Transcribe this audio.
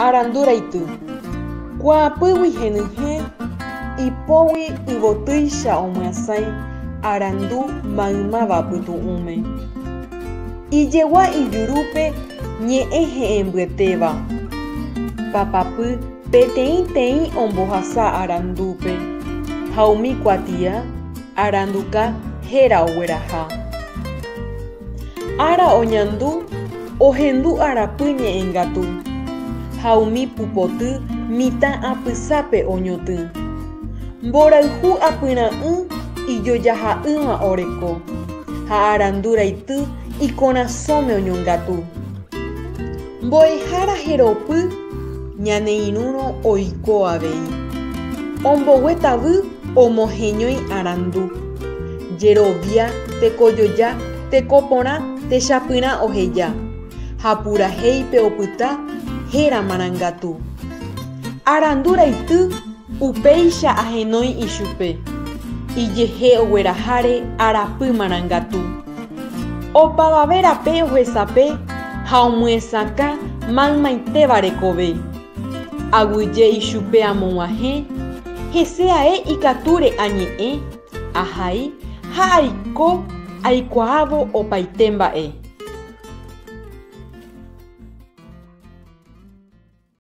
Aranduraity. Kuapýgui henyhẽ ipógui yvotýicha omoasãi arandu maymáva pytu'ũme. Ijegua ijurúpe ñe'ẽ he'ẽmbyeteva. Papapy peteĩteĩ ombohasa arandúpe. Ha umi kuatia aranduka héra ogueraha. Ára oñandu ohendu arapy ñe'ẽngatu. Ha umi pupoty mitã apysápe oñotỹ. Mborayhu apyra'ỹ ijojaha'ỹva oreko. Ha aranduraity ikorasõme oñongatu. Mbo'ehára heropy ñane irũrõ oiko avei. Omboguetavy omoheñói arandu. Jerovia tekojoja tekoporã techapyrã oheja. Ha purahéipe opyta héra marangatu. Aranduraity upéicha ahenói ichupe. Ijehe ogueraháre arapy marangatu. Opavavérape ohesape ha omyesãka maymaiteva rekove. Aguyje ichupe amog̃uahẽ hese ae ikatúre añe'ẽ, ahai ha aiko aikuaávo opaite mba'e.